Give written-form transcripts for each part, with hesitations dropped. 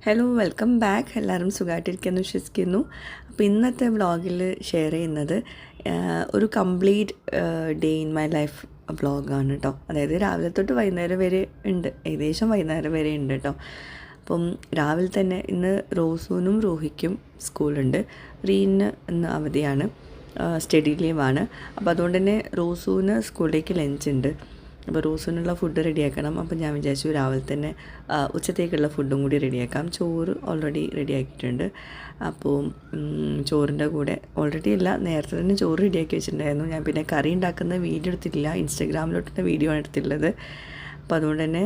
Hello welcome back. എല്ലാവരും സുഖമായിട്ടിരിക്കുമെന്ന് വിശ്വസിക്കുന്നു. അപ്പോൾ ഇന്നത്തെ വ്ളോഗിൽ ഷെയർ ചെയ്യുന്നത് ഒരു complete day in my life വ്ളോഗാണ് കേട്ടോ. അതായത് രാവിലെ തൊട്ട് വൈകുന്നേരം വരെ ഉണ്ട്, ഏകദേശം വൈകുന്നേരം വരെ ഉണ്ട് കേട്ടോ. അപ്പം രാവിലെ തന്നെ ഇന്ന് റോസൂനും റൂഹിക്കും സ്കൂളുണ്ട്, റീനിന് ഇന്ന് അവധിയാണ്, സ്റ്റഡി ലീവാണ്. അപ്പോൾ അതുകൊണ്ട് തന്നെ റോസൂന് സ്കൂളിലേക്ക് ലഞ്ച് ഉണ്ട്. അപ്പോൾ റോസിനുള്ള ഫുഡ് റെഡിയാക്കണം. അപ്പോൾ ഞാൻ വിചാരിച്ചു രാവിലെ തന്നെ ഉച്ചത്തേക്കുള്ള ഫുഡും കൂടി റെഡിയാക്കാം. ചോറ് ഓൾറെഡി റെഡിയാക്കിയിട്ടുണ്ട്. അപ്പോൾ ചോറിൻ്റെ കൂടെ ഓൾറെഡി അല്ല, നേരത്തെ തന്നെ ചോറ് റെഡിയാക്കി വെച്ചിട്ടുണ്ടായിരുന്നു. ഞാൻ പിന്നെ കറി ഉണ്ടാക്കുന്ന വീഡിയോ എടുത്തിട്ടില്ല, ഇൻസ്റ്റഗ്രാമിലോട്ടുള്ള വീഡിയോ ആണ് എടുത്തിട്ടുള്ളത്. അപ്പോൾ അതുകൊണ്ട് തന്നെ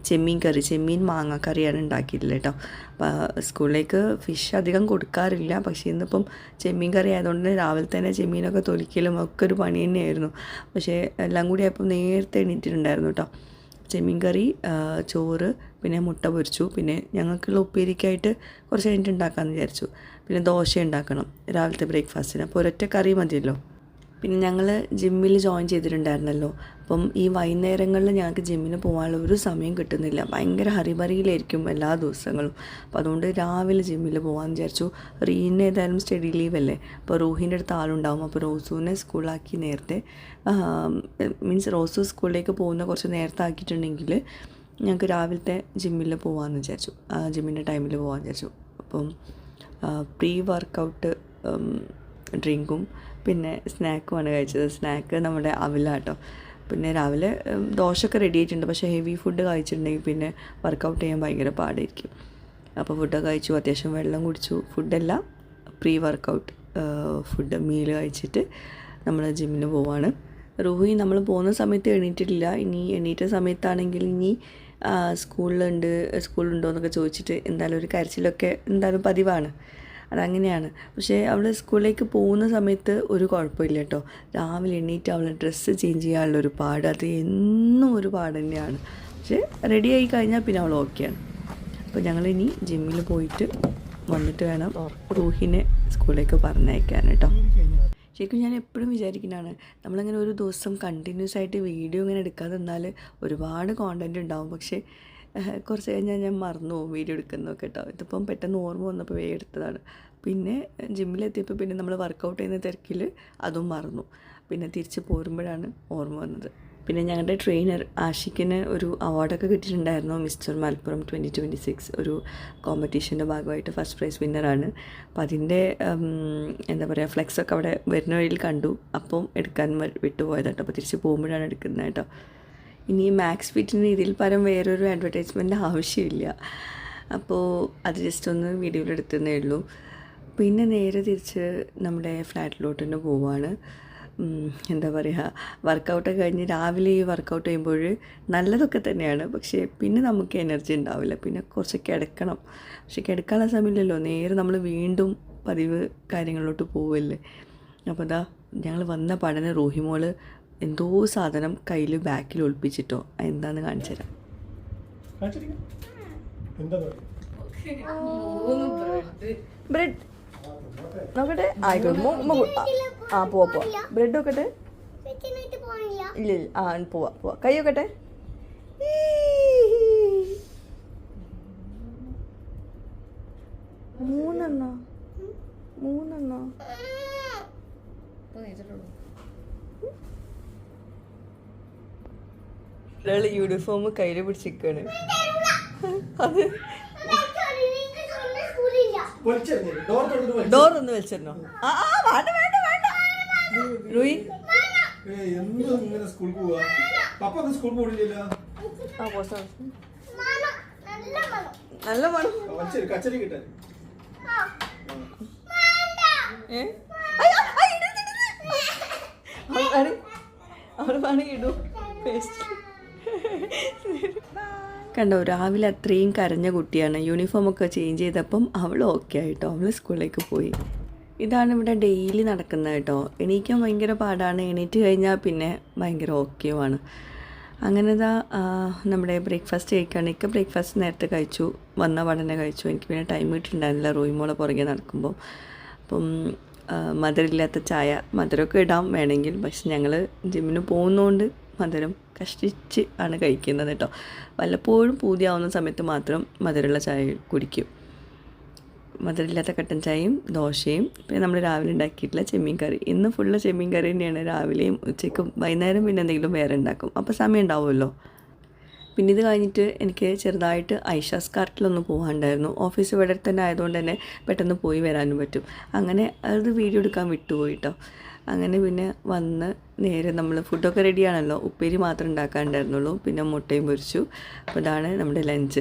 ചെമ്മീൻ മാങ്ങ കറിയാണ് ഉണ്ടാക്കിയിട്ടില്ല കേട്ടോ. അപ്പോൾ സ്കൂളിലേക്ക് ഫിഷ് അധികം കൊടുക്കാറില്ല, പക്ഷേ ഇന്നിപ്പം ചെമ്മീൻ കറി ആയതുകൊണ്ട് രാവിലെ തന്നെ ചെമ്മീനൊക്കെ തൊലിക്കലും ഒക്കെ ഒരു പണി തന്നെയായിരുന്നു. പക്ഷേ എല്ലാം കൂടി ആയപ്പോൾ നേരത്തെ എണീറ്റിട്ടുണ്ടായിരുന്നു കേട്ടോ. ചെമ്മീൻ കറി, ചോറ്, പിന്നെ മുട്ട പൊരിച്ചു. പിന്നെ ഞങ്ങൾക്കുള്ള ഉപ്പേരിക്കായിട്ട് കുറച്ച് കഴിഞ്ഞിട്ട് ഉണ്ടാക്കാമെന്ന് വിചാരിച്ചു. പിന്നെ ദോശ ഉണ്ടാക്കണം രാവിലത്തെ ബ്രേക്ക്ഫാസ്റ്റിന്, അപ്പോൾ ഒരൊറ്റ കറി മതിയല്ലോ. പിന്നെ ഞങ്ങൾ ജിമ്മിൽ ജോയിൻ ചെയ്തിട്ടുണ്ടായിരുന്നല്ലോ. അപ്പം ഈ വൈകുന്നേരങ്ങളിൽ ഞങ്ങൾക്ക് ജിമ്മിന് പോകാനുള്ള ഒരു സമയം കിട്ടുന്നില്ല, ഭയങ്കര ഹറിബറിയിലായിരിക്കും എല്ലാ ദിവസങ്ങളും. അപ്പോൾ അതുകൊണ്ട് രാവിലെ ജിമ്മിൽ പോകാമെന്ന് വിചാരിച്ചു. റീനിന് ഏതായാലും സ്റ്റഡി ലീവല്ലേ, അപ്പോൾ റൂഹിൻ്റെ അടുത്ത് ആളുണ്ടാവും. അപ്പോൾ റോസുവിനെ സ്കൂളിലാക്കി നേരത്തെ മീൻസ് റോസു സ്കൂളിലേക്ക് പോകുന്ന കുറച്ച് നേരത്തെ ആക്കിയിട്ടുണ്ടെങ്കിൽ ഞങ്ങൾക്ക് രാവിലത്തെ ജിമ്മിൽ പോകാമെന്ന് വിചാരിച്ചു, ജിമ്മിൻ്റെ ടൈമിൽ പോകാമെന്ന് വിചാരിച്ചു. അപ്പം പ്രീ വർക്കൗട്ട് ഡ്രിങ്കും പിന്നെ സ്നാക്കുമാണ് കഴിച്ചത്. സ്നാക്ക് നമ്മുടെ അവിലാട്ടോ. പിന്നെ രാവിലെ ദോശയൊക്കെ റെഡി ആയിട്ടുണ്ട്, പക്ഷേ ഹെവി ഫുഡ് കഴിച്ചിട്ടുണ്ടെങ്കിൽ പിന്നെ വർക്കൗട്ട് ചെയ്യാൻ ഭയങ്കര പാടായിരിക്കും. അപ്പോൾ ഫുഡൊക്കെ കഴിച്ചു, അത്യാവശ്യം വെള്ളം കുടിച്ചു. ഫുഡെല്ലാം പ്രീ വർക്കൗട്ട് ഫുഡ് മീൽ കഴിച്ചിട്ട് നമ്മൾ ജിമ്മിന് പോവാണ്. റൂഹി നമ്മൾ പോകുന്ന സമയത്ത് എണീറ്റിട്ടില്ല. ഇനി എണീറ്റ സമയത്താണെങ്കിൽ ഇനി സ്കൂളുണ്ടോ എന്നൊക്കെ ചോദിച്ചിട്ട് എന്തായാലും ഒരു കരച്ചിലൊക്കെ എന്തായാലും പതിവാണ്, അതങ്ങനെയാണ്. പക്ഷേ അവൾ സ്കൂളിലേക്ക് പോകുന്ന സമയത്ത് ഒരു കുഴപ്പമില്ല കേട്ടോ. രാവിലെ എണീറ്റ് അവൾ ഡ്രസ്സ് ചേഞ്ച് ചെയ്യാനുള്ളൊരു പാട്, അത് എന്നും ഒരു പാട് തന്നെയാണ്. പക്ഷേ റെഡി ആയി കഴിഞ്ഞാൽ പിന്നെ അവൾ ഓക്കെയാണ്. അപ്പോൾ ഞങ്ങളിനി ജിമ്മിൽ പോയിട്ട് വന്നിട്ട് വേണം റൂഹിനെ സ്കൂളിലേക്ക് പറഞ്ഞയക്കാൻ കേട്ടോ. ശരിക്കും ഞാൻ എപ്പോഴും വിചാരിക്കുന്നതാണ്, നമ്മളങ്ങനെ ഒരു ദിവസം കണ്ടിന്യൂസ് ആയിട്ട് വീഡിയോ ഇങ്ങനെ എടുക്കാതെ നിന്നാൽ ഒരുപാട് കോണ്ടൻറ്റ് ഉണ്ടാവും. പക്ഷേ കുറച്ച് കഴിഞ്ഞാൽ ഞാൻ മറന്നു പോകും വീഡിയോ എടുക്കുന്നതൊക്കെ കേട്ടോ. ഇതിപ്പം പെട്ടെന്ന് ഓർമ്മ വന്നപ്പോൾ വേഗം എടുത്തതാണ്. പിന്നെ ജിമ്മിലെത്തിയപ്പോൾ പിന്നെ നമ്മൾ വർക്കൗട്ട് ചെയ്യുന്ന തിരക്കിൽ അതും മറന്നു. പിന്നെ തിരിച്ച് പോരുമ്പോഴാണ് ഓർമ്മ വന്നത്. പിന്നെ ഞങ്ങളുടെ ട്രെയിനർ ആഷിക്കിന് ഒരു അവാർഡൊക്കെ കിട്ടിയിട്ടുണ്ടായിരുന്നു, മിസ്റ്റർ മലപ്പുറം 2026 ഒരു കോമ്പറ്റീഷൻ്റെ ഭാഗമായിട്ട് ഫസ്റ്റ് പ്രൈസ് വിന്നറാണ്. അപ്പോൾ അതിൻ്റെ എന്താ പറയുക ഫ്ലെക്സൊക്കെ അവിടെ വരുന്ന വഴിയിൽ കണ്ടു, അപ്പം എടുക്കാൻ വിട്ടുപോയത് കേട്ടോ. അപ്പോൾ തിരിച്ച് പോകുമ്പോഴാണ് എടുക്കുന്നത് കേട്ടോ. ഇനി മാക്സ് ഫിറ്റിന് ഇതിൽ പരം വേറൊരു അഡ്വർടൈസ്മെൻ്റ് ആവശ്യമില്ല. അപ്പോൾ അത് ജസ്റ്റ് ഒന്ന് വീഡിയോയിൽ എടുത്തതേ ഉള്ളൂ. പിന്നെ നേരെ തിരിച്ച് നമ്മുടെ ഫ്ലാറ്റിലോട്ട് തന്നെ പോവുകയാണ്. എന്താ പറയുക, വർക്കൗട്ടൊക്കെ കഴിഞ്ഞ് രാവിലെ ഈ വർക്കൗട്ട് ചെയ്യുമ്പോൾ നല്ലതൊക്കെ തന്നെയാണ്, പക്ഷേ പിന്നെ നമുക്ക് എനർജി ഉണ്ടാവില്ല, പിന്നെ കുറച്ച് കിടക്കണം. പക്ഷെ കിടക്കാനുള്ള സമയമില്ലല്ലോ, നേരെ നമ്മൾ വീണ്ടും പതിവ് കാര്യങ്ങളിലോട്ട് പോവല്ലേ. അപ്പോൾ അതാ ഞങ്ങൾ വന്ന പഠനം റൂഹിമോള് എന്തോ സാധനം കയ്യിൽ ബാക്കിൽ ഒളിപ്പിച്ചിട്ടോ, എന്താന്ന് കാണിച്ചു തരാം. ബ്രെഡ് നോക്കട്ടെ, ആയിക്കോട്ടെ പോവാ ബ്രെഡ് നോക്കട്ടെ. ഇല്ല പോവാ കൈ നോക്കട്ടെ. മൂന്നെണ്ണോ ഒരാള് യൂണിഫോം കയ്യിൽ പിടിച്ചിരിക്കാണ്. അത് ഡോറൊന്ന് വലിച്ചിരുന്നോ? റൂയി നല്ല മണം. അവള് വേണമെങ്കിൽ ഇടൂ പേസ്റ്റ്. കണ്ടോ, രാവിലെ അത്രയും കരഞ്ഞ കുട്ടിയാണ്. യൂണിഫോമൊക്കെ ചേഞ്ച് ചെയ്തപ്പം അവൾ ഓക്കെ ആയിട്ടോ, അവൾ സ്കൂളിലേക്ക് പോയി. ഇതാണ് ഇവിടെ ഡെയിലി നടക്കുന്നത് കേട്ടോ. എണീക്കാൻ ഭയങ്കര പാടാണ്, എണീറ്റ് കഴിഞ്ഞാൽ പിന്നെ ഭയങ്കര ഓക്കെയുമാണ്. അങ്ങനെ നമ്മുടെ ബ്രേക്ക്ഫാസ്റ്റ് കഴിക്കുകയാണ്. എനിക്ക് ബ്രേക്ക്ഫാസ്റ്റ് നേരത്തെ കഴിച്ചു, വന്ന പഠനം കഴിച്ചു. എനിക്ക് പിന്നെ ടൈം കിട്ടിയിട്ടുണ്ടായിരുന്നില്ല റൂയിമോളെ പുറകെ നടക്കുമ്പോൾ. അപ്പം മധുരമില്ലാത്ത ചായ, മധുരമൊക്കെ ഇടാം വേണമെങ്കിൽ, പക്ഷെ ഞങ്ങൾ ജിമ്മിന് പോകുന്നതുകൊണ്ട് മധുരം കഷ്ടിച്ച് ആണ് കഴിക്കുന്നത് കേട്ടോ. വല്ലപ്പോഴും പൂതിയാവുന്ന സമയത്ത് മാത്രം മധുരമുള്ള ചായ കുടിക്കും. മധുരമില്ലാത്ത കട്ടൻ ചായയും ദോശയും പിന്നെ നമ്മൾ രാവിലെ ഉണ്ടാക്കിയിട്ടുള്ള ചെമ്മീൻ കറി. ഇന്ന് ഫുള്ള് ചെമ്മീൻ കറി തന്നെയാണ്, രാവിലെയും ഉച്ചയ്ക്കും. വൈകുന്നേരം പിന്നെ എന്തെങ്കിലും വേറെ ഉണ്ടാക്കും, അപ്പോൾ സമയം ഉണ്ടാവുമല്ലോ. പിന്നെ ഇത് കഴിഞ്ഞിട്ട് എനിക്ക് ചെറുതായിട്ട് ഐഷാസ് കാർട്ടിലൊന്ന് പോകാനുണ്ടായിരുന്നു. ഓഫീസ് ഇവിടെ തന്നെ ആയതുകൊണ്ട് തന്നെ പെട്ടെന്ന് പോയി വരാനും പറ്റും. അങ്ങനെ അത് വീഡിയോ എടുക്കാൻ വിട്ടുപോയി കേട്ടോ. അങ്ങനെ പിന്നെ വന്ന് നേരെ നമ്മൾ ഫുഡൊക്കെ റെഡിയാണല്ലോ, ഉപ്പേരി മാത്രം ഉണ്ടാക്കാനുണ്ടായിരുന്നുള്ളൂ, പിന്നെ മുട്ടയും പൊരിച്ചു. അപ്പോൾ ഇതാണ് നമ്മുടെ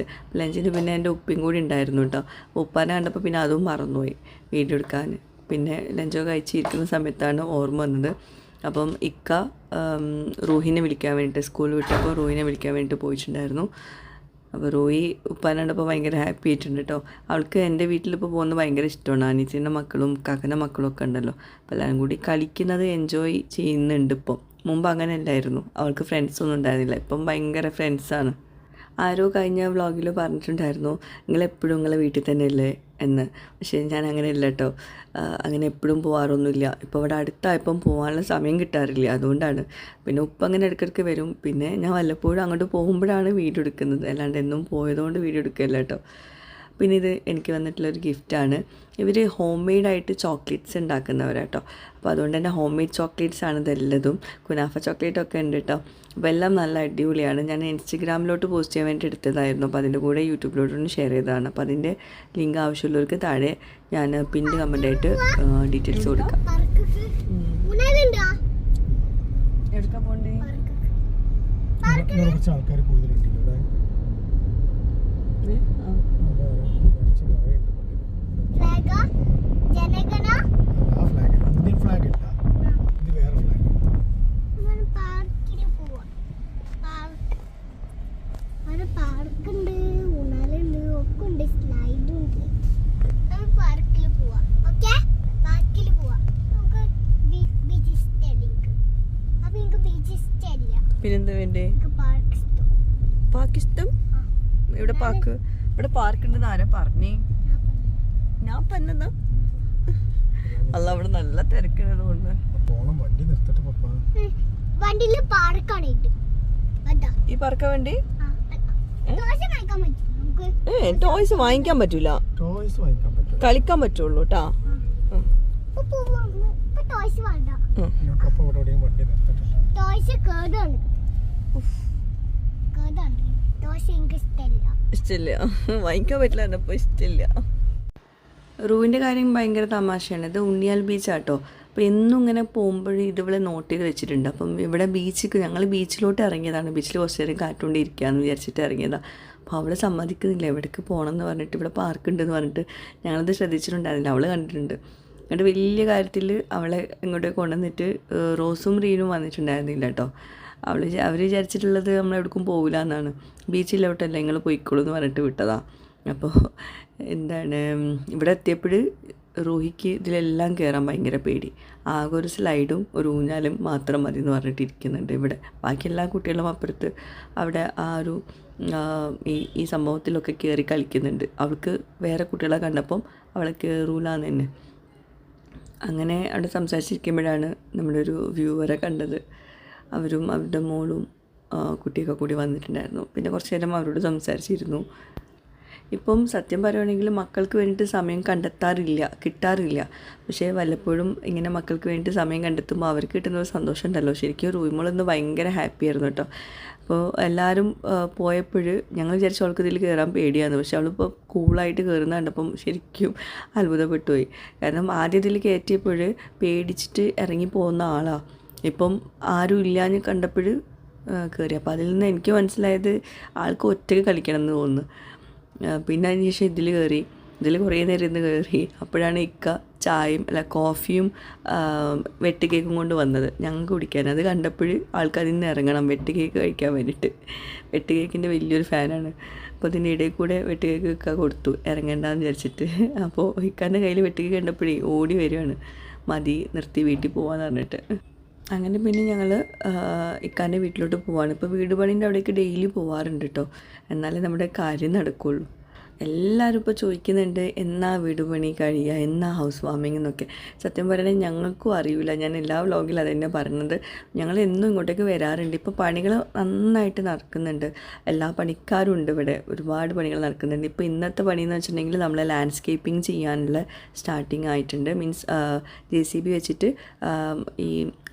ലഞ്ചിന് പിന്നെ എൻ്റെ ഉപ്പയും കൂടി ഉണ്ടായിരുന്നു കേട്ടോ. ഉപ്പാനെ കണ്ടപ്പോൾ പിന്നെ അതും മറന്നുപോയി വീഡിയോ എടുക്കാൻ. പിന്നെ ലഞ്ചൊക്കെ കഴിച്ചിരിക്കുന്ന സമയത്താണ് ഓർമ്മ വന്നത്. അപ്പം ഇക്ക റൂഹിനെ വിളിക്കാൻ വേണ്ടിയിട്ട്, സ്കൂൾ വിട്ടപ്പോൾ റൂഹിനെ വിളിക്കാൻ വേണ്ടിയിട്ട് പോയിട്ടുണ്ടായിരുന്നു. അപ്പോൾ റൂഹി ഉപ്പാനെ കണ്ടപ്പോൾ ഭയങ്കര ഹാപ്പി ആയിട്ടുണ്ട് കേട്ടോ. അവൾക്ക് എൻ്റെ വീട്ടിലിപ്പോൾ പോകുന്നത് ഭയങ്കര ഇഷ്ടമാണ്. അനീച്ചിൻ്റെ മക്കളും കാക്കൻ്റെ മക്കളും ഒക്കെ ഉണ്ടല്ലോ, അപ്പോൾ എല്ലാവരും കൂടി കളിക്കുന്നത് എൻജോയ് ചെയ്യുന്നുണ്ട് ഇപ്പം. മുമ്പ് അങ്ങനെ അല്ലായിരുന്നു, അവൾക്ക് ഫ്രണ്ട്സൊന്നും ഉണ്ടായിരുന്നില്ല. ഇപ്പം ഭയങ്കര ഫ്രണ്ട്സാണ്. ആരോ കഴിഞ്ഞ വ്ളോഗിൽ പറഞ്ഞിട്ടുണ്ടായിരുന്നു നിങ്ങളെപ്പോഴും നിങ്ങളെ വീട്ടിൽ തന്നെ അല്ലേ എന്ന്. പക്ഷേ ഞാൻ അങ്ങനെ ഇല്ല കേട്ടോ, അങ്ങനെ എപ്പോഴും പോകാറൊന്നുമില്ല. ഇപ്പോൾ ഇവിടെ അടുത്തായപ്പം പോകാനുള്ള സമയം കിട്ടാറില്ല, അതുകൊണ്ടാണ്. പിന്നെ ഉപ്പ അങ്ങനെ ഇടയ്ക്കിടയ്ക്ക് വരും. പിന്നെ ഞാൻ വല്ലപ്പോഴും അങ്ങോട്ട് പോകുമ്പോഴാണ് വീഡിയോ എടുക്കുന്നത്, അല്ലാണ്ട് എന്നും പോയതുകൊണ്ട് വീഡിയോ എടുക്കില്ല കേട്ടോ. പിന്നെ ഇത് എനിക്ക് വന്നിട്ടുള്ളൊരു ഗിഫ്റ്റാണ്. ഇവർ ഹോം മെയ്ഡായിട്ട് ചോക്ലേറ്റ്സ് ഉണ്ടാക്കുന്നവരാട്ടോ. അപ്പോൾ അതുകൊണ്ട് തന്നെ ഹോം മെയ്ഡ് ചോക്ലേറ്റ്സ് ആണ് ഇതെല്ലതും. കുനാഫ ചോക്ലേറ്റൊക്കെ ഉണ്ട് കേട്ടോ. അപ്പോൾ എല്ലാം നല്ല അടിപൊളിയാണ്. ഞാൻ ഇൻസ്റ്റഗ്രാമിലോട്ട് പോസ്റ്റ് ചെയ്യാൻ വേണ്ടി എടുത്തതായിരുന്നു. അപ്പോൾ അതിൻ്റെ കൂടെ യൂട്യൂബിലോട്ടൊന്ന് ഷെയർ ചെയ്തതാണ്. അപ്പോൾ അതിൻ്റെ ലിങ്ക് ആവശ്യമുള്ളവർക്ക് താഴെ ഞാൻ പിൻ കമൻ്റായിട്ട് ഡീറ്റെയിൽസ് കൊടുക്കാം. എടുക്കാൻ പോകണ്ടേ? ആൾക്കാർ കൂടുതലുണ്ട് പാർക്കുണ്ട്, ഊണാലുണ്ട്, ഒക്കെ ഉണ്ട്, സ്ലൈഡും ഉണ്ട്. നമുക്ക് പാർക്കിൽ പോവാം. ഓക്കെ, പാർക്കിൽ പോവാം. നമുക്ക് ബീച്ച് ഇഷ്ടമല്ല. അപ്പൊ എനിക്ക് ബീച്ച് ഇഷ്ടമല്ല. പിന്നെന്താ വേണ്ടേ? പാർക്ക് ഇഷ്ടം. പാർക്ക് ഇഷ്ടം? ഇവിടെ പാർക്ക് ഉണ്ടെന്ന് ആരാ പറഞ്ഞേ? ഞാൻ പറഞ്ഞതാ. അല്ല, അവിടെ നല്ല തിരക്കാണ് വണ്ടിയില് പാർക്കാണ്. ഈ പാർക്കാ വേണ്ടി ടോയ്സ് വാങ്ങിക്കാൻ പറ്റൂല, കളിക്കാൻ പറ്റുള്ളൂ കേട്ടാ. ടോയ്സ് വേണ്ട, ടോയ്സ് കേടാണ്. ടോയ്സ് എനിക്ക് ഇഷ്ടമില്ല, വാങ്ങിക്കാൻ പറ്റില്ല, എന്നപ്പോ ഇഷ്ടമില്ല. റൂവിൻ്റെ കാര്യം ഭയങ്കര തമാശയാണ്. ഇത് ഉണ്ണിയാൽ ബീച്ചാട്ടോ. അപ്പോൾ എന്നും ഇങ്ങനെ പോകുമ്പോഴും ഇതുപോലെ നോട്ട് ചെയ്ത് വെച്ചിട്ടുണ്ട്. അപ്പം ഇവിടെ ഞങ്ങൾ ബീച്ചിലോട്ട് ഇറങ്ങിയതാണ്. ബീച്ചിൽ കുറച്ച് നേരം കാറ്റുകൊണ്ട് ഇരിക്കാമെന്ന് വിചാരിച്ചിട്ട് ഇറങ്ങിയതാണ്. അപ്പോൾ അവൾ സമ്മതിക്കുന്നില്ല, എവിടേക്ക് പോകണം എന്ന് പറഞ്ഞിട്ട്, ഇവിടെ പാർക്ക് ഉണ്ടെന്ന് പറഞ്ഞിട്ട്. ഞങ്ങളത് ശ്രദ്ധിച്ചിട്ടുണ്ടായിരുന്നില്ല, അവൾ കണ്ടിട്ടുണ്ട്. എന്നിട്ട് വലിയ കാര്യത്തിൽ അവളെ ഇങ്ങോട്ട് കൊണ്ടുവന്നിട്ട് റോസും റീനും വന്നിട്ടുണ്ടായിരുന്നില്ല കേട്ടോ. അവർ വിചാരിച്ചിട്ടുള്ളത് നമ്മൾ എവിടേക്കും പോകില്ല എന്നാണ്. ബീച്ചിലോട്ടല്ല, നിങ്ങൾ പോയിക്കോളൂ എന്ന് പറഞ്ഞിട്ട് വിട്ടതാണ്. അപ്പോൾ എന്താണ്, ഇവിടെ എത്തിയപ്പോൾ റൂഹിക്ക് ഇതിലെല്ലാം കയറാൻ ഭയങ്കര പേടി. ആകെ ഒരു സ്ലൈഡും ഒരു ഊഞ്ഞാലും മാത്രം മതി എന്ന് പറഞ്ഞിട്ടിരിക്കുന്നുണ്ട് ഇവിടെ. ബാക്കി എല്ലാ കുട്ടികളും അപ്പുറത്ത് അവിടെ ആ ഒരു ഈ സംഭവത്തിലൊക്കെ കയറി കളിക്കുന്നുണ്ട്. അവൾക്ക് വേറെ കുട്ടികളെ കണ്ടപ്പം അവളെ കയറൂലെന്ന് തന്നെ. അങ്ങനെ അവിടെ സംസാരിച്ചിരിക്കുമ്പോഴാണ് നമ്മുടെ ഒരു വ്യൂവറെ കണ്ടത്. അവരും അവരുടെ മോളും കുട്ടിയൊക്കെ കൂടി വന്നിട്ടുണ്ടായിരുന്നു. പിന്നെ കുറച്ച് നേരം അവരോട് സംസാരിച്ചിരുന്നു. ഇപ്പം സത്യം പറയുകയാണെങ്കിൽ മക്കൾക്ക് വേണ്ടിയിട്ട് സമയം കിട്ടാറില്ല. പക്ഷേ വല്ലപ്പോഴും ഇങ്ങനെ മക്കൾക്ക് വേണ്ടിയിട്ട് സമയം കണ്ടെത്തുമ്പോൾ അവർക്ക് കിട്ടുന്ന ഒരു സന്തോഷം ഉണ്ടല്ലോ. ശരിക്കും റൂമിലൊന്ന് ഭയങ്കര ഹാപ്പി ആയിരുന്നു കേട്ടോ. അപ്പോൾ എല്ലാവരും പോയപ്പോൾ ഞങ്ങൾ വിചാരിച്ചു അവൾക്ക് ഇതിൽ കയറാൻ പേടിയായിരുന്നു. പക്ഷെ അവളിപ്പോൾ കൂളായിട്ട് കയറുന്ന കണ്ടപ്പം ശരിക്കും അത്ഭുതപ്പെട്ടു പോയി. കാരണം ആദ്യം ഇതിൽ കയറ്റിയപ്പോൾ പേടിച്ചിട്ട് ഇറങ്ങി പോകുന്ന ആളാണ്. ഇപ്പം ആരും ഇല്ലാന്ന് കണ്ടപ്പോൾ കയറി. അപ്പോൾ അതിൽ നിന്ന് എനിക്ക് മനസ്സിലായത് ആൾക്ക് ഒറ്റയ്ക്ക് കളിക്കണം എന്ന് തോന്നുന്നു. പിന്നെ അതിന് ശേഷം ഇതിൽ കുറേ നേരം ഇരുന്ന് കയറി. അപ്പോഴാണ് ഇക്ക കോഫിയും വെട്ട് കേക്കും കൊണ്ട് വന്നത് ഞങ്ങൾക്ക് കുടിക്കാൻ. അത് കണ്ടപ്പോൾ ആൾക്ക് അതിൽ നിന്ന് ഇറങ്ങണം വെട്ട് കേക്ക് കഴിക്കാൻ വേണ്ടിയിട്ട്. വെട്ട് കേക്കിൻ്റെ വലിയൊരു ഫാനാണ്. അപ്പോൾ അതിൻ്റെ ഇടയിൽ കൂടെ വെട്ട് കേക്ക് ഇക്ക കൊടുത്തു ഇറങ്ങേണ്ടെന്ന് വിചാരിച്ചിട്ട്. അപ്പോൾ ഇക്കാൻ്റെ കയ്യിൽ വെട്ട് കേക്ക് കണ്ടപ്പോഴേ ഓടി വരികയാണ്, മതി നിർത്തി വീട്ടിൽ പോകാമെന്ന് പറഞ്ഞിട്ട്. അങ്ങനെ പിന്നെ ഞങ്ങൾ ഇക്കാൻ്റെ വീട്ടിലോട്ട് പോവാണ്. ഇപ്പോൾ വീട് പണീൻ്റെ അവിടേക്ക് ഡെയിലി പോവാറുണ്ട് കേട്ടോ, എന്നാലേ നമ്മുടെ കാര്യം നടക്കുകയുള്ളൂ. എല്ലാവരും ഇപ്പോൾ ചോദിക്കുന്നുണ്ട് എന്നാ വീട് പണി കഴിയുക, എന്നാ ഹൗസ് വാമിംഗ് എന്നൊക്കെ. സത്യം പറയുകയാണെങ്കിൽ ഞങ്ങൾക്കും അറിയില്ല. ഞാൻ എല്ലാ വ്ലോഗിലും അത് തന്നെ പറയുന്നത്. ഞങ്ങൾ എന്നും ഇങ്ങോട്ടേക്ക് വരാറുണ്ട്. ഇപ്പോൾ പണികൾ നന്നായിട്ട് നടക്കുന്നുണ്ട്. എല്ലാ പണിക്കാരും ഉണ്ട് ഇവിടെ. ഒരുപാട് പണികൾ നടക്കുന്നുണ്ട്. ഇപ്പോൾ ഇന്നത്തെ പണി എന്ന് വെച്ചിട്ടുണ്ടെങ്കിൽ നമ്മൾ ലാൻഡ്സ്കേപ്പിംഗ് ചെയ്യാനുള്ള സ്റ്റാർട്ടിങ് ആയിട്ടുണ്ട്. മീൻസ് JCB വെച്ചിട്ട് ഈ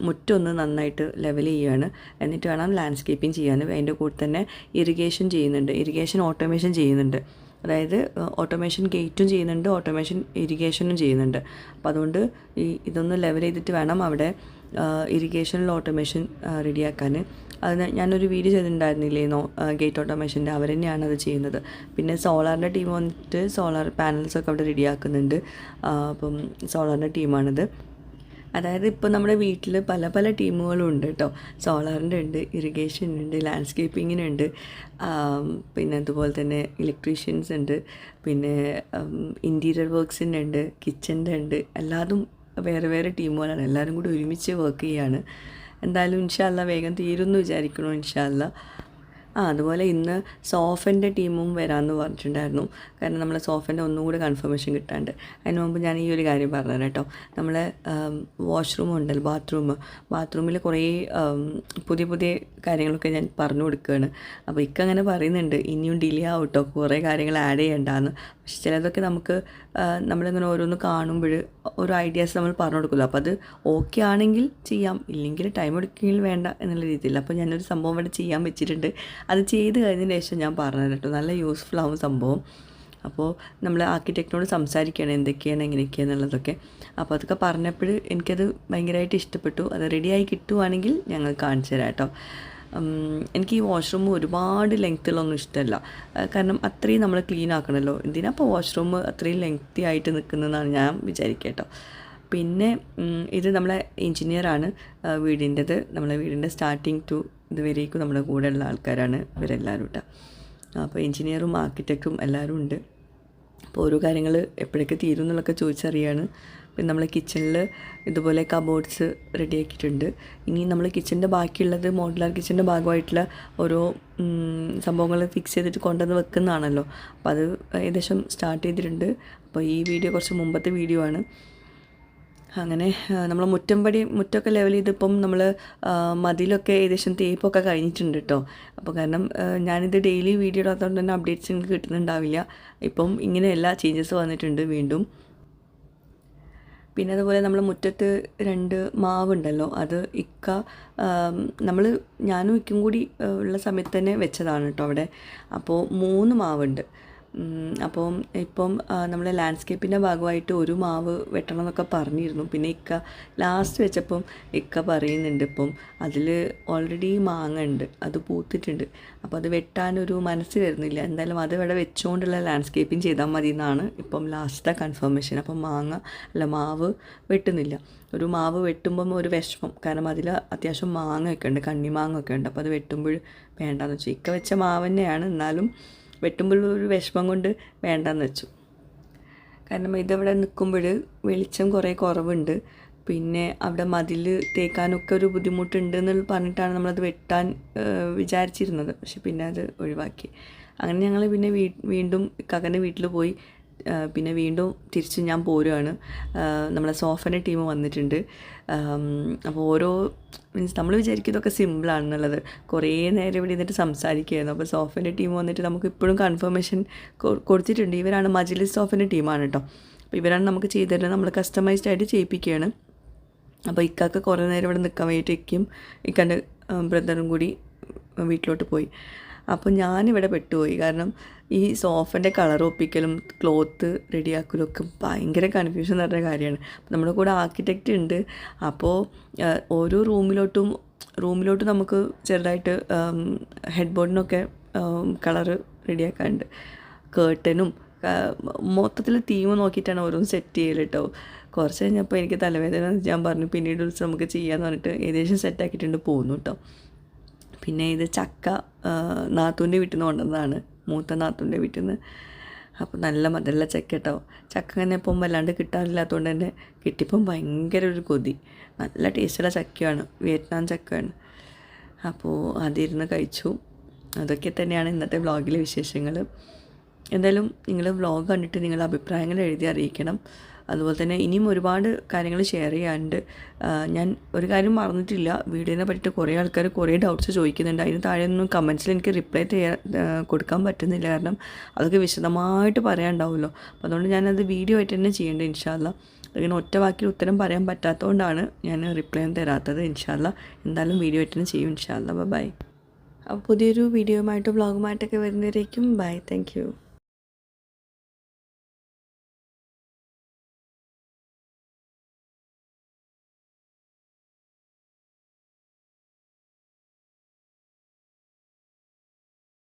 മുറ്റൊന്ന് നന്നായിട്ട് ലെവൽ ചെയ്യുകയാണ്. എന്നിട്ട് വേണം ലാൻഡ്സ്കേപ്പിംഗ് ചെയ്യാൻ. അതിൻ്റെ കൂടെ തന്നെ ഇറിഗേഷൻ ചെയ്യുന്നുണ്ട്. ഇറിഗേഷൻ ഓട്ടോമേഷൻ ചെയ്യുന്നുണ്ട്. അതായത് ഓട്ടോമേഷൻ ഗേറ്റും ചെയ്യുന്നുണ്ട്, ഓട്ടോമേഷൻ ഇറിഗേഷനും ചെയ്യുന്നുണ്ട്. അപ്പോൾ അതുകൊണ്ട് ഇതൊന്ന് ലെവൽ ചെയ്തിട്ട് വേണം അവിടെ ഇറിഗേഷനിൽ ഓട്ടോമേഷൻ റെഡിയാക്കാൻ. അതിന് ഞാനൊരു വീഡിയോ ചെയ്തിട്ടുണ്ടായിരുന്നില്ലേന്നോ ഗേറ്റ് ഓട്ടോമേഷൻ്റെ, അവർ തന്നെയാണ് അത് ചെയ്യുന്നത്. പിന്നെ സോളാറിൻ്റെ ടീം വന്നിട്ട് സോളാർ പാനൽസൊക്കെ അവിടെ റെഡിയാക്കുന്നുണ്ട്. അപ്പം സോളാറിൻ്റെ ടീമാണിത്. അതായത് ഇപ്പോൾ നമ്മുടെ വീട്ടിൽ പല പല ടീമുകളും ഉണ്ട് കേട്ടോ. സോളാറിൻ്റെ ഉണ്ട്, ഇറിഗേഷനുണ്ട്, ലാൻഡ്സ്കേപ്പിങ്ങിനുണ്ട്, പിന്നെ അതുപോലെ തന്നെ ഇലക്ട്രീഷ്യൻസ് ഉണ്ട്, പിന്നെ ഇൻറ്റീരിയർ വർക്ക്സിൻ്റെ ഉണ്ട്, കിച്ചൻ്റെ ഉണ്ട്. എല്ലാതും വേറെ വേറെ ടീമുകളാണ്. എല്ലാവരും കൂടി ഒരുമിച്ച് വർക്ക് ചെയ്യാണ്. എന്തായാലും ഇൻഷാ അല്ലാ വേഗം തീരുമെന്ന് വിചാരിക്കണു ഇൻഷാ അല്ലാ. അതുപോലെ ഇന്ന് സോഫൻ്റെ ടീമും വരാമെന്ന് പറഞ്ഞിട്ടുണ്ടായിരുന്നു. കാരണം നമ്മളെ സോഫൻ്റെ ഒന്നും കൂടി കൺഫർമേഷൻ കിട്ടാണ്ട്. അതിന് മുമ്പ് ഞാൻ ഈ ഒരു കാര്യം പറഞ്ഞു കേട്ടോ. നമ്മളെ വാഷ്റൂം ഉണ്ടല്ലോ, ബാത്റൂമിൽ കുറേ പുതിയ പുതിയ കാര്യങ്ങളൊക്കെ ഞാൻ പറഞ്ഞു കൊടുക്കുകയാണ്. അപ്പോൾ അങ്ങനെ പറയുന്നുണ്ട് ഇനിയും ഡിലേ ആവും കേട്ടോ, കുറേ കാര്യങ്ങൾ ആഡ് ചെയ്യണ്ടെന്ന്. പക്ഷെ ചിലതൊക്കെ നമുക്ക് നമ്മളിങ്ങനെ ഓരോന്ന് കാണുമ്പോൾ ഓരോ ഐഡിയാസ് നമ്മൾ പറഞ്ഞു കൊടുക്കുമല്ലോ. അപ്പോൾ അത് ഓക്കെ ആണെങ്കിൽ ചെയ്യാം, ഇല്ലെങ്കിൽ ടൈം എടുക്കെങ്കിൽ വേണ്ട എന്നുള്ള രീതിയിൽ. അപ്പോൾ ഞാനൊരു സംഭവം ഇവിടെ ചെയ്യാൻ വെച്ചിട്ടുണ്ട്. അത് ചെയ്ത് കഴിഞ്ഞതിന് ശേഷം ഞാൻ പറഞ്ഞു കേട്ടോ. നല്ല യൂസ്ഫുൾ ആവും സംഭവം. അപ്പോൾ നമ്മൾ ആർക്കിടെക്റ്റിനോട് സംസാരിക്കുകയാണ് എന്തൊക്കെയാണ് എങ്ങനെയൊക്കെയാണെന്നുള്ളതൊക്കെ. അപ്പോൾ അതൊക്കെ പറഞ്ഞപ്പോൾ എനിക്കത് ഭയങ്കരമായിട്ട് ഇഷ്ടപ്പെട്ടു. അത് റെഡിയായി കിട്ടുവാണെങ്കിൽ ഞങ്ങൾ കാണിച്ചു തരാം കേട്ടോ. എനിക്ക് ഈ വാഷ്റൂം ഒരുപാട് ലെങ്ത്തിലൊന്നും ഇഷ്ടമല്ല. കാരണം അത്രയും നമ്മൾ ക്ലീൻ ആക്കണമല്ലോ. എന്തിനാ അപ്പോൾ വാഷ്റൂം അത്രയും ലെങ്ത്തി ആയിട്ട് നിൽക്കുന്നതെന്നാണ് ഞാൻ വിചാരിക്കുക കേട്ടോ. പിന്നെ ഇത് നമ്മളെ എൻജിനീയറാണ് വീടിൻ്റെത്. നമ്മളെ വീടിൻ്റെ സ്റ്റാർട്ടിങ് ടു ഇതുവരേക്കും നമ്മുടെ കൂടെയുള്ള ആൾക്കാരാണ് ഇവരെല്ലാവരും കേട്ടോ. അപ്പോൾ എൻജിനീയറും ആർക്കിടെക്റ്റും എല്ലാവരും ഉണ്ട്. അപ്പോൾ ഓരോ കാര്യങ്ങൾ എപ്പോഴൊക്കെ തീരും എന്നുള്ളതൊക്കെ ചോദിച്ചറിയാണ്. പിന്നെ നമ്മൾ കിച്ചണിൽ ഇതുപോലെ കബോർഡ്സ് റെഡിയാക്കിയിട്ടുണ്ട്. ഇനി നമ്മൾ കിച്ചൻ്റെ ബാക്കിയുള്ളത് മോഡുലാർ കിച്ചൻ്റെ ഭാഗമായിട്ടുള്ള ഓരോ സംഭവങ്ങൾ ഫിക്സ് ചെയ്തിട്ട് കൊണ്ടുവന്ന് വെക്കുന്നതാണല്ലോ. അപ്പോൾ അത് ഏകദേശം സ്റ്റാർട്ട് ചെയ്തിട്ടുണ്ട്. അപ്പോൾ ഈ വീഡിയോ കുറച്ച് മുമ്പത്തെ വീഡിയോ ആണ്. അങ്ങനെ നമ്മൾ മുറ്റമൊക്കെ ലെവൽ ചെയ്തിപ്പം നമ്മൾ മതിലൊക്കെ ഏകദേശം തേപ്പൊക്കെ കഴിഞ്ഞിട്ടുണ്ട് കേട്ടോ. അപ്പോൾ കാരണം ഞാനിത് ഡെയിലി വീഡിയോ ഇടാത്തതുകൊണ്ട് തന്നെ അപ്ഡേറ്റ്സ് എനിക്ക് കിട്ടുന്നുണ്ടാവില്ല. ഇപ്പം ഇങ്ങനെ എല്ലാ ചേഞ്ചസ് വന്നിട്ടുണ്ട് വീണ്ടും. പിന്നെ അതുപോലെ നമ്മൾ മുറ്റത്ത് 2 മാവുണ്ടല്ലോ, അത് ഞാനും ഇക്കും കൂടി ഉള്ള സമയത്ത് തന്നെ വെച്ചതാണ് കേട്ടോ അവിടെ. അപ്പോൾ 3 മാവുണ്ട്. അപ്പം ഇപ്പം നമ്മൾ ലാൻഡ്സ്കേപ്പിൻ്റെ ഭാഗമായിട്ട് ഒരു മാവ് വെട്ടണം എന്നൊക്കെ പറഞ്ഞിരുന്നു. പിന്നെ ലാസ്റ്റ് വെച്ചപ്പം പറയുന്നുണ്ട് ഇപ്പം അതിൽ ഓൾറെഡി മാങ്ങ ഉണ്ട്, അത് പൂത്തിട്ടുണ്ട്. അപ്പോൾ അത് വെട്ടാനൊരു മനസ്സ് വരുന്നില്ല. എന്തായാലും അത് ഇവിടെ വെച്ചുകൊണ്ടുള്ള ലാൻഡ്സ്കേപ്പിംഗ് ചെയ്താൽ മതി എന്നാണ് ഇപ്പം ലാസ്റ്റത്തെ കൺഫർമേഷൻ. അപ്പം മാവ് വെട്ടുന്നില്ല. ഒരു മാവ് വെട്ടുമ്പം ഒരു വിഷമം, കാരണം അതിൽ അത്യാവശ്യം മാങ്ങയൊക്കെ ഉണ്ട്, കണ്ണിമാങ്ങയൊക്കെ ഉണ്ട്. അപ്പോൾ അത് വെട്ടുമ്പോൾ വേണ്ടാന്ന് വെച്ചു. വെച്ച മാവ് തന്നെയാണ്, എന്നാലും വെട്ടുമ്പോൾ ഒരു വിഷമം കൊണ്ട് വേണ്ടാന്ന് വെച്ചു. കാരണം ഇതവിടെ നിൽക്കുമ്പോൾ വെളിച്ചം കുറേ കുറവുണ്ട്. പിന്നെ അവിടെ മതിൽ തേക്കാനൊക്കെ ഒരു ബുദ്ധിമുട്ടുണ്ട് എന്ന് പറഞ്ഞിട്ടാണ് നമ്മളത് വെട്ടാൻ വിചാരിച്ചിരുന്നത്. പക്ഷെ പിന്നെ അത് ഒഴിവാക്കി. അങ്ങനെ ഞങ്ങൾ പിന്നെ വീണ്ടും കകൻ്റെ വീട്ടിൽ പോയി. പിന്നെ വീണ്ടും തിരിച്ച് ഞാൻ പോരുകയാണ്. നമ്മളെ സോഫൻ്റെ ടീം വന്നിട്ടുണ്ട്. അപ്പോൾ മീൻസ് നമ്മൾ വിചാരിക്കും ഇതൊക്കെ സിമ്പിളാണെന്നുള്ളത്. കുറേ നേരം ഇവിടെ ഇരുന്നിട്ട് സംസാരിക്കുകയായിരുന്നു. അപ്പോൾ സോഫൻ്റെ ടീം വന്നിട്ട് നമുക്ക് ഇപ്പോഴും കൺഫർമേഷൻ കൊടുത്തിട്ടുണ്ട്. ഇവരാണ് മജ്ലിസ് സോഫൻ്റെ ടീമാണ് കേട്ടോ. അപ്പോൾ ഇവരാണ് നമുക്ക് ചെയ്തു തരുന്നത്. നമ്മൾ കസ്റ്റമൈസ്ഡ് ആയിട്ട് ചെയ്യിപ്പിക്കുകയാണ്. അപ്പോൾ ഇക്കാക്ക് കുറേ നേരം ഇവിടെ നിൽക്കാൻ വേണ്ടിയിട്ടേക്കും ഇക്കാൻ്റെ ബ്രദറും കൂടി വീട്ടിലോട്ട് പോയി. അപ്പോൾ ഞാനിവിടെ പെട്ടുപോയി. കാരണം ഈ സോഫൻ്റെ കളർ ഒപ്പിക്കലും ക്ലോത്ത് റെഡിയാക്കലും ഒക്കെ ഭയങ്കര കൺഫ്യൂഷൻ നിറഞ്ഞ കാര്യമാണ്. അപ്പോൾ നമ്മുടെ കൂടെ ആർക്കിടെക്റ്റ് ഉണ്ട്. അപ്പോൾ ഓരോ റൂമിലോട്ടും നമുക്ക് ചെറുതായിട്ട് ഹെഡ് ബോർഡിനൊക്കെ കളറ് റെഡിയാക്കാനുണ്ട്. കേർട്ടനും മൊത്തത്തിൽ തീം നോക്കിയിട്ടാണ് ഓരോന്ന് സെറ്റ് ചെയ്യൽ കേട്ടോ. കുറച്ച് കഴിഞ്ഞപ്പോൾ എനിക്ക് തലവേദന ഞാൻ പറഞ്ഞു പിന്നീട് നമുക്ക് ചെയ്യാമെന്ന് പറഞ്ഞിട്ട് ഏകദേശം സെറ്റാക്കിയിട്ടുണ്ട് പോകുന്നു കേട്ടോ. പിന്നെ ഇത് ചക്ക നാത്തൂൻ്റെ വീട്ടിൽ നിന്ന് കൊണ്ടുവന്നതാണ്, മൂത്ത നാത്തൂൻ്റെ വീട്ടിൽ നിന്ന്. അപ്പോൾ നല്ല മധുരമുള്ള ചക്ക കേട്ടോ. ചക്ക അങ്ങനെ ഇപ്പം വല്ലാണ്ട് കിട്ടാറില്ലാത്തതുകൊണ്ട് തന്നെ കിട്ടിയപ്പം ഭയങ്കര ഒരു കൊതി. നല്ല ടേസ്റ്റുള്ള ചക്കയാണ്, വിയറ്റ്നാം ചക്കയാണ്. അപ്പോൾ അതിരുന്ന് കഴിച്ചു. അതൊക്കെ തന്നെയാണ് ഇന്നത്തെ വ്ളോഗിലെ വിശേഷങ്ങൾ. എന്തായാലും നിങ്ങൾ വ്ളോഗ് കണ്ടിട്ട് നിങ്ങളുടെ അഭിപ്രായങ്ങൾ എഴുതി അറിയിക്കണം. അതുപോലെ തന്നെ ഇനിയും ഒരുപാട് കാര്യങ്ങൾ ഷെയർ ചെയ്യാനുണ്ട്. ഞാൻ ഒരു കാര്യം മറന്നിട്ടില്ല, വീഡിയോനെ പറ്റിയിട്ട് കുറേ ആൾക്കാർ കുറേ ഡൗട്ട്സ് ചോദിക്കുന്നുണ്ട്. അതിന് താഴെയൊന്നും കമൻസിൽ എനിക്ക് റിപ്ലൈ കൊടുക്കാൻ പറ്റുന്നില്ല, കാരണം അതൊക്കെ വിശദമായിട്ട് പറയാനുണ്ടാവുമല്ലോ. അപ്പോൾ അതുകൊണ്ട് ഞാനത് വീഡിയോ ആയിട്ട് തന്നെ ചെയ്യേണ്ടത് ഇൻഷാ അല്ലാ. ഇങ്ങനെ ഒറ്റ വാക്കിൽ ഉത്തരം പറയാൻ പറ്റാത്തതുകൊണ്ടാണ് ഞാൻ റിപ്ലൈ തരാത്തത്. ഇൻഷാ അല്ലാ എന്തായാലും വീഡിയോ ആയിട്ട് തന്നെ ചെയ്യും ഇൻഷാ അല്ലാ. ബൈ. അപ്പോൾ പുതിയൊരു വീഡിയോയുമായിട്ട് വ്ളോഗുമായിട്ടൊക്കെ വരുന്നവരേക്കും ബൈ. Thank you.